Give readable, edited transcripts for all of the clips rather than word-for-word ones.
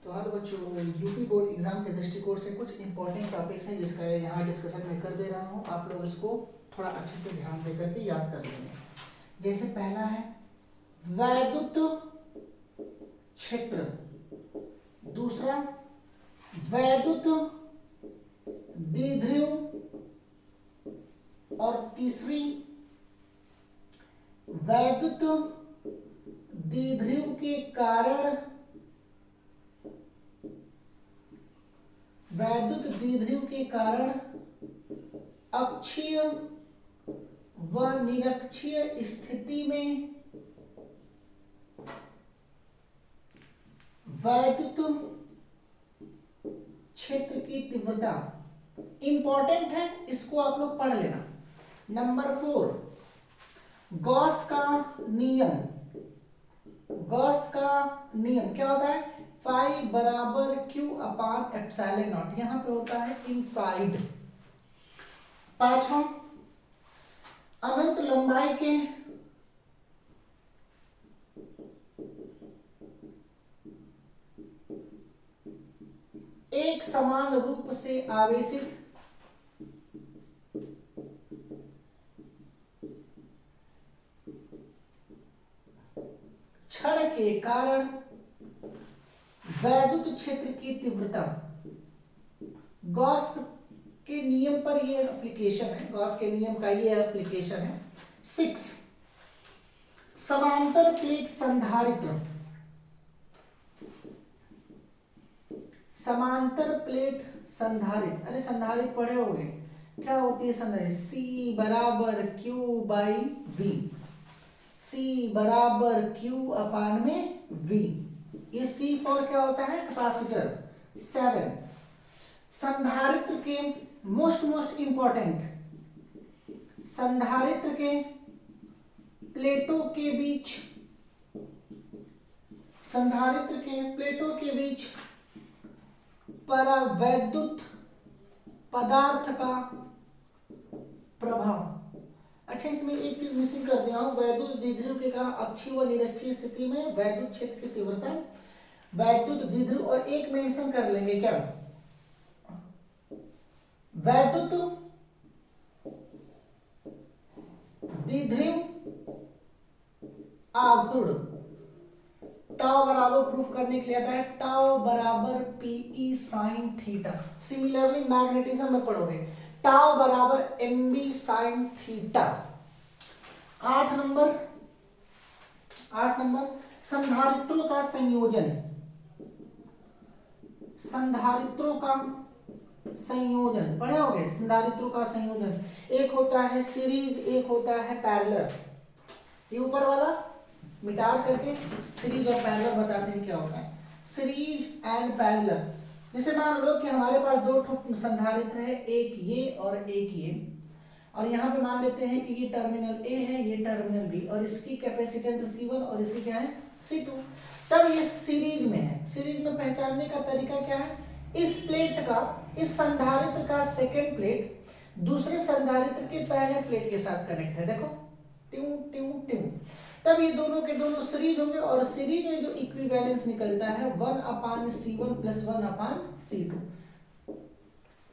तो हाँ तो बच्चों, यूपी बोर्ड एग्जाम के दृष्टिकोण से कुछ इंपॉर्टेंट टॉपिक्स हैं जिसका यहाँ डिस्कशन मैं कर दे रहा हूँ। आप लोग इसको थोड़ा अच्छे से ध्यान दे करके याद कर लेंगे। जैसे पहला है वैद्युत क्षेत्र, दूसरा वैद्युत द्विध्रुव, और तीसरी वैद्युत द्विध्रुव के कारण अक्षीय व निरक्षीय स्थिति में वैद्युत क्षेत्र की तीव्रता। इंपॉर्टेंट है, इसको आप लोग पढ़ लेना। नंबर 4 गॉस का नियम। गॉस का नियम क्या होता है? फाई बराबर क्यू अपान एप्सिलॉन नॉट, यहां पे होता है इनसाइड। 5वां अनंत लंबाई के एक समान रूप से आवेशित क्षण के कारण वैद्युत क्षेत्र की तीव्रता। गॉस के नियम पर ये एप्लीकेशन है, गॉस के नियम का ये एप्लीकेशन है। 6 समांतर प्लेट संधारित्र। समांतर प्लेट संधारित्र, अरे संधारित्र पढ़े होंगे, क्या होती है संधारित्र? C बराबर Q बाई V, C बराबर Q अपान में V। ये C फॉर क्या होता है? कैपेसिटर। 7 संधारित्र के मोस्ट इंपॉर्टेंट, संधारित्र के प्लेटों के बीच, संधारित्र के प्लेटों के बीच परावैद्युत पदार्थ का प्रभाव। अच्छा, इसमें एक चीज मिसिंग कर दिया हूं, वैद्युत द्विध्रुव के कारण अक्षीय व निरक्षीय स्थिति में वैद्युत क्षेत्र की तीव्रता। वैद्युत द्विध्रुव, और एक मेंशन कर लेंगे क्या? वैद्युत द्विध्रुव आघूर्ण टाउ बराबर प्रूफ करने के लिए आता है टाउ बराबर PE sine theta. Similarly magnetism में पढ़ोगे टाउ बराबर एमबी साइन थीटा। 8 नंबर संधारित्रों का संयोजन। संधारित्रों का संयोजन पढ़े होगे। संधारित्रों का संयोजन, एक होता है सीरीज, एक होता है पैरेलल। ये ऊपर वाला मिटार करके सीरीज और पैरेलल बताते हैं क्या होता है। सीरीज एंड पैरेलल, जैसे मान लो कि हमारे पास दो संधारित्र है, एक ये और एक ये, और यहाँ पे मान लेते हैं कि ये टर्मिनल ए है, ये टर्मिनल बी, और इसकी कैपेसिटेंस C1 और इसकी क्या है? C2। तब ये सीरीज में है। सीरीज में पहचानने का तरीका क्या है? इस प्लेट का, इस संधारित्र का सेकेंड प्लेट दूसरे संधारित्र के पहले प्लेट के साथ कनेक्ट है। देखो ट्यू ट्यू ट्यू, तब ये दोनों के दोनों सीरीज होंगे, और सीरीज में जो इक्विवेलेंस निकलता है 1/C1 + 1/C2।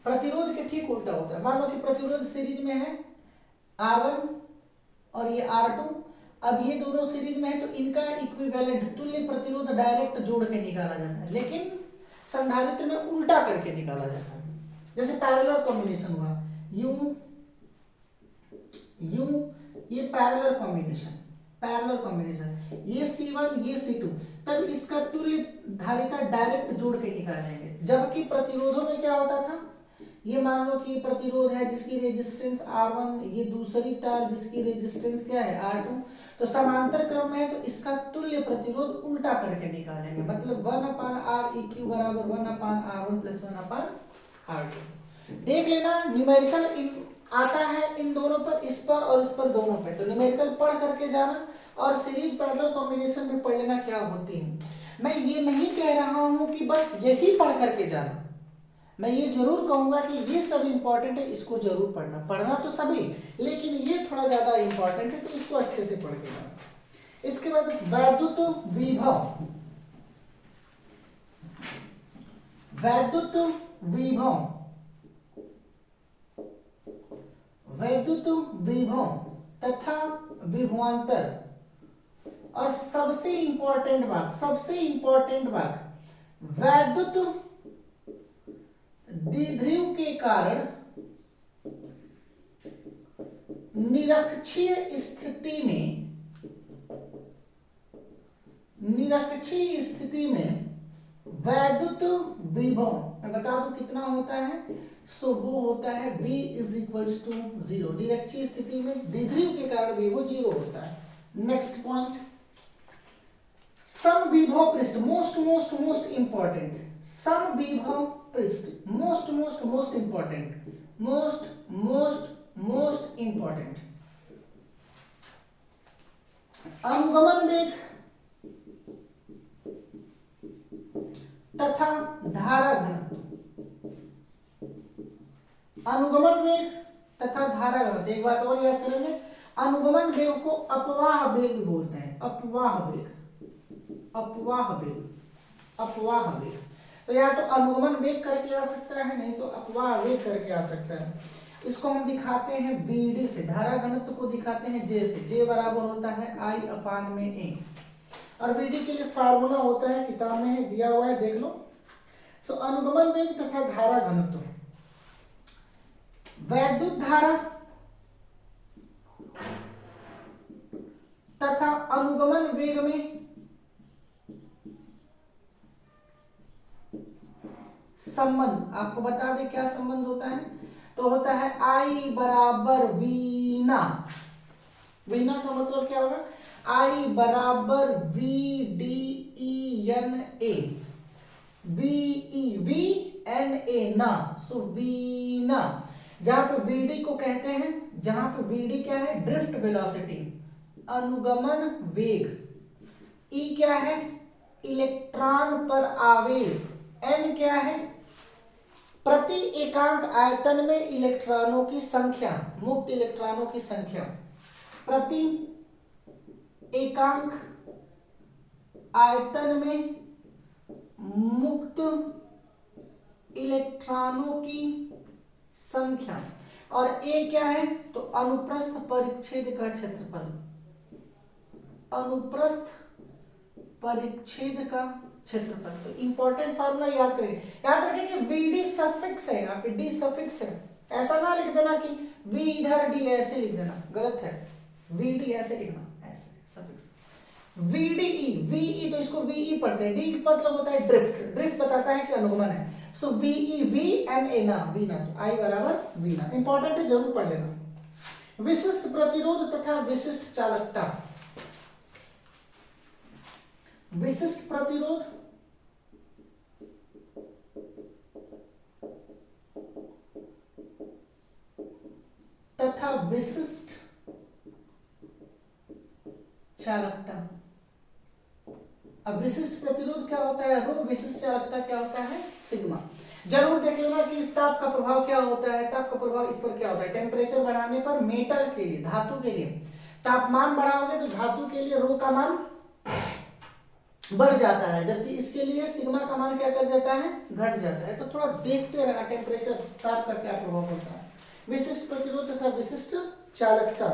प्रतिरोध के ठीक उल्टा होता है। मान लो कि प्रतिरोध सीरीज में है R1 और ये R2, अब ये दोनों सीरीज में है तो इनका इक्विवेलेंट तुल्य प्रतिरोध डायरेक्ट जोड़ के निकाला जाता है, लेकिन संधारित्र में उल्टा करके निकाला जाता है। जैसे पैरेलल कॉम्बिनेशन हुआ, यूं ये पैरेलल कॉम्बिनेशन, ये C1 ये C2, तब इसका तुल्य धारिता डायरेक्ट जोड़ के निकालेंगे। जबकि प्रतिरोधों में क्या होता था? ये मान लो कि प्रतिरोध है जिसकी रेजिस्टेंस R1, ये दूसरी तार जिसकी रेजिस्टेंस क्या है? R2, तो समांतर क्रम में है तो इसका तुल्य प्रतिरोध उल्टा करके निकालेंगे, मतलब 1/Req बराबर 1/R1 + 1/R2। देख लेना, न्यूमेरिकल आता है इन दोनों पर, इस पर और इस पर, दोनों पे, तो न्यूमेरिकल पढ़ करके जाना, और सीरीज पैरेलल कॉम्बिनेशन में पढ़ लेना क्या होती है। मैं ये नहीं कह रहा हूं कि बस यही पढ़ करके जाना, मैं ये जरूर कहूंगा कि ये सब इंपॉर्टेंट है, इसको जरूर पढ़ना तो सभी, लेकिन ये थोड़ा ज्यादा इंपॉर्टेंट है तो इसको अच्छे से पढ़ के जाना। इसके बाद वैद्युत विभव। वैद्युत विभव, वैद्युत विभव तथा विभवांतर, और सबसे इंपॉर्टेंट बात, सबसे इंपॉर्टेंट बात, वैद्युत द्विध्रुव के कारण निरक्षीय स्थिति में, निरक्षीय स्थिति में वैद्युत विभव मैं बता दूं कितना होता है, सो वो होता है V इज इक्वल्स टू 0। निरक्षीय स्थिति में द्विध्रुव के कारण विभव 0 होता है। नेक्स्ट पॉइंट, समविभव पृष्ठ, मोस्ट इंपॉर्टेंट, समविभव पृष्ठ, मोस्ट इंपॉर्टेंट, मोस्ट इंपॉर्टेंट। अनुगमन वेग तथा धारा घनत्व, अनुगमन वेग तथा धारा घनत्व। एक बात और याद करेंगे, अनुगमन वेग को अपवाह वेग भी बोलते हैं, अपवाह वेग, अपवाह वेग, अपवाह वेग। तो या तो अनुगमन वेग करके आ सकता है, नहीं तो अपवाह वेग करके आ सकता है। इसको हम दिखाते हैं BD से, धारा घनत्व को दिखाते हैं J से। J बराबर होता है I/A, और BD के लिए फार्मूला होता है, किताब में है, दिया हुआ है, देख लो। सो अनुगमन वेग तथा धारा घनत्व, वैद्युत धारा तथा अनुगमन वेग में संबंध, आपको बता दें क्या संबंध होता है, तो होता है I बराबर वीना, वीना का मतलब क्या होगा, I बराबर VDENA, VENA ना, सो वीना। जहां पे BD को कहते हैं, जहां पे BD क्या है, ड्रिफ्ट वेलोसिटी, अनुगमन वेग, E क्या है, इलेक्ट्रॉन पर आवेश, N क्या है, प्रति एकांक आयतन में इलेक्ट्रॉनों की संख्या, मुक्त इलेक्ट्रॉनों की संख्या, प्रति एकांक आयतन में मुक्त इलेक्ट्रॉनों की संख्या, और A क्या है, तो अनुप्रस्थ परिच्छेद का क्षेत्रफल, अनुप्रस्थ परिच्छेद का क्षेत्रफल। तो इंपॉर्टेंट फार्मूला याद करें, याद रखें कि VD सफिक्स है, यहाँ पे D सफिक्स है, ऐसा ना लिख देना कि V इधर D ऐसे लिख देना, गलत है, VD ऐसे लिखना, ऐसे सफिक्स। VDE, VE तो इसको VE पढ़ते हैं, D मतलब होता है ड्रिफ्ट, ड्रिफ्ट बताता है कि अनुगमन है, सो VE, VNA ना, V ना, तो I बराबर V ना, इंपॉर्टेंट है, जरूर पढ़ लेना। विशिष्ट प्रतिरोध तथा विशिष्ट चालकता, विशिष्ट प्रतिरोध तथा विशिष्ट चालकता। अब विशिष्ट प्रतिरोध क्या होता है रो, विशिष्ट चालकता क्या होता है सिग्मा। जरूर देख लेना कि इस ताप का प्रभाव क्या होता है, ताप का प्रभाव इस पर क्या होता है, टेम्परेचर बढ़ाने पर मेटल के लिए, धातु के लिए तापमान बढ़ाओगे तो धातु के लिए रो का मान बढ़ जाता है, जबकि इसके लिए सिग्मा का मान क्या कर जाता है, घट जाता है। तो थोड़ा देखते रहना टेम्परेचर ताप का क्या प्रभाव पड़ता है। विशिष्ट प्रतिरोध तथा विशिष्ट चालकता,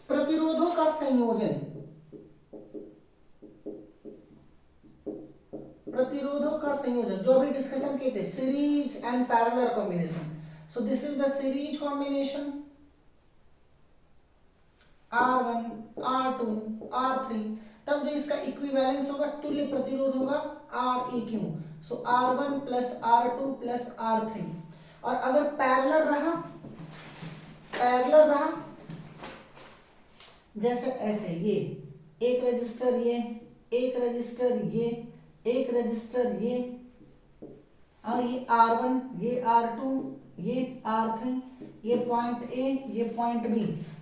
प्रतिरोधों का संयोजन, प्रतिरोधों का संयोजन जो अभी डिस्कशन किए थे, series and parallel combination. So this is the series combination, R1 R2 R3, तब जो इसका इक्विवेलेंस होगा, तुल्य प्रतिरोध होगा Req, सो R1 plus R2 plus R3। और अगर पैरेलल रहा, पैरेलल रहा जैसे ऐसे, ये एक रजिस्टर, ये एक रजिस्टर, ये एक रजिस्टर, ये और ये R1, ये R2, ये R3, ये पॉइंट A, ये पॉइंट B,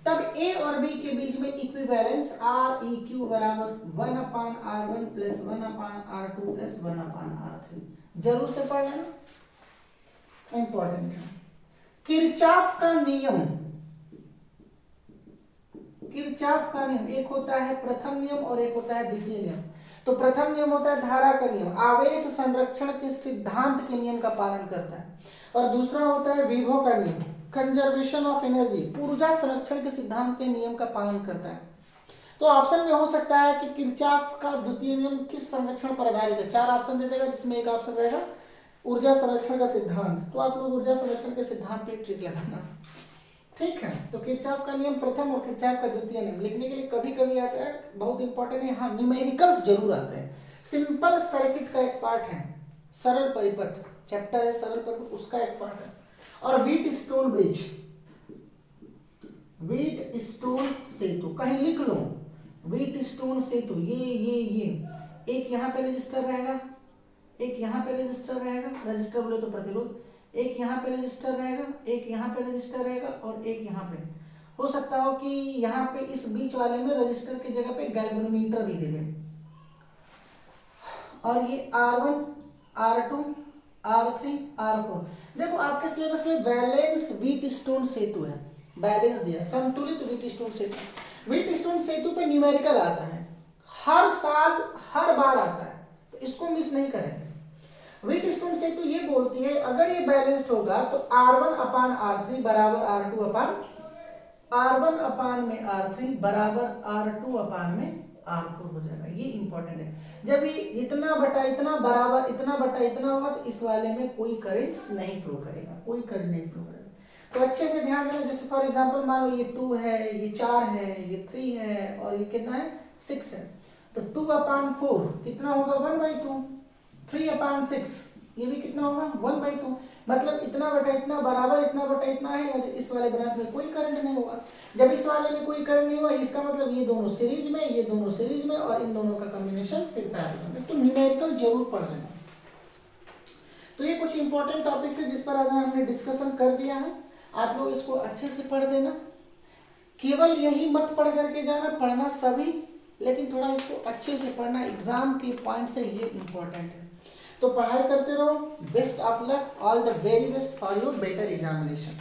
तब A और B के बीच में इक्विवेलेंस Req बराबर 1/R1 plus 1/R2 plus 1/R3। जरूर से पढ़ लेना, इंपॉर्टेंट है। किरचॉफ का नियम, किरचॉफ का नियम, एक होता है प्रथम नियम और एक होता है द्वितीय नियम। तो प्रथम नियम होता है धारा का नियम, आवेश संरक्षण के सिद्धांत के नियम का पालन करता है। और दूसरा होता है विभव का नियम, कंजर्वेशन ऑफ एनर्जी, ऊर्जा संरक्षण के सिद्धांत के नियम का पालन करता है। तो ऑप्शन में हो सकता है कि किरचॉफ का द्वितीय नियम किस संरक्षण पर आधारित है। 4 ऑप्शन दे देगा, जिसमें एक ऑप्शन रहेगा ऊर्जा संरक्षण का सिद्धांत। तो आप लोग ऊर्जा संरक्षण के सिद्धांत पे ट्रिक लगाना, ठीक है। तो किरचॉफ का नियम प्रथम और किरचॉफ का द्वितीय नियम लिखने के लिए कभी कभी आता है, बहुत इंपॉर्टेंट है। हाँ, न्यूमेरिकल्स जरूर आते हैं। सिंपल सर्किट का एक पार्ट है, सरल परिपथ चैप्टर है, सरल परिपथ उसका एक पार्ट है। और Wheatstone bridge, Wheatstone सेतु कहीं लिख लो, व्हीट स्टोन सेतु, ये एक यहाँ पे रजिस्टर रहेगा, एक यहाँ पे रजिस्टर रहेगा, रजिस्टर बोले तो प्रतिरोध, एक यहाँ पे रजिस्टर रहेगा, एक यहाँ पे रजिस्टर रहेगा और एक यहाँ पे। हो सकता हो कि यहाँ पे इस बीच वाले में रजिस्टर की जगह पे गैल्वेनोमीटर भी दे दें। और ये R1, R2, R3, R4। देखो आपके सिलेबस में बैलेंस व्हीट स्टोन सेतु है, बैलेंस दिया, संतुलित व्हीट स्टोन सेतु। व्हीट स्टोन सेतु पे न्यूमेरिकल आता है, हर साल हर बार आता है, तो इसको मिस नहीं करेंगे। व्हीट स्टोन सेतु ये बोलती है अगर ये बैलेंस्ड होगा तो R1 अपान R3 बराबर R2 अपान R1 अपान में R3 बराबर R2 अपान में R4 हो जाएगा। ये इंपॉर्टेंट है। जब ये इतना बटा इतना बराबर इतना बटा इतना होगा तो इस वाले में कोई करंट नहीं फ्लो करेगा, कोई करंट नहीं फ्लो करेगा। तो अच्छे से ध्यान देना। जैसे फॉर एग्जांपल मान लो ये 2 है, ये 4 है, ये 3 है और ये कितना है 6 है। तो 2 अपान 4 कितना होगा 1/2, 3 अपान 6 ये भी कितना होगा 1/2। मतलब इतना बटा इतना बराबर इतना बटा इतना है, मतलब इस वाले ब्रांच में कोई करंट नहीं होगा। जब इस वाले में कोई करंट नहीं हुआ इसका मतलब ये दोनों सीरीज में, ये दोनों सीरीज में और इन दोनों का कॉम्बिनेशन फिर पैरेलल में। तो न्यूमेरिकल जरूर पढ़ लेना। तो ये कुछ इंपॉर्टेंट टॉपिक्स है जिस पर आज हमने डिस्कशन कर दिया है। आप लोग इसको अच्छे से पढ़ देना। केवल यही मत पढ़ करके जाना, पढ़ना सभी, लेकिन थोड़ा इसको अच्छे से पढ़ना, एग्जाम के पॉइंट से ये इंपॉर्टेंट है। तो पढ़ाई करते रहो। Best of luck, all the very best for your better examination.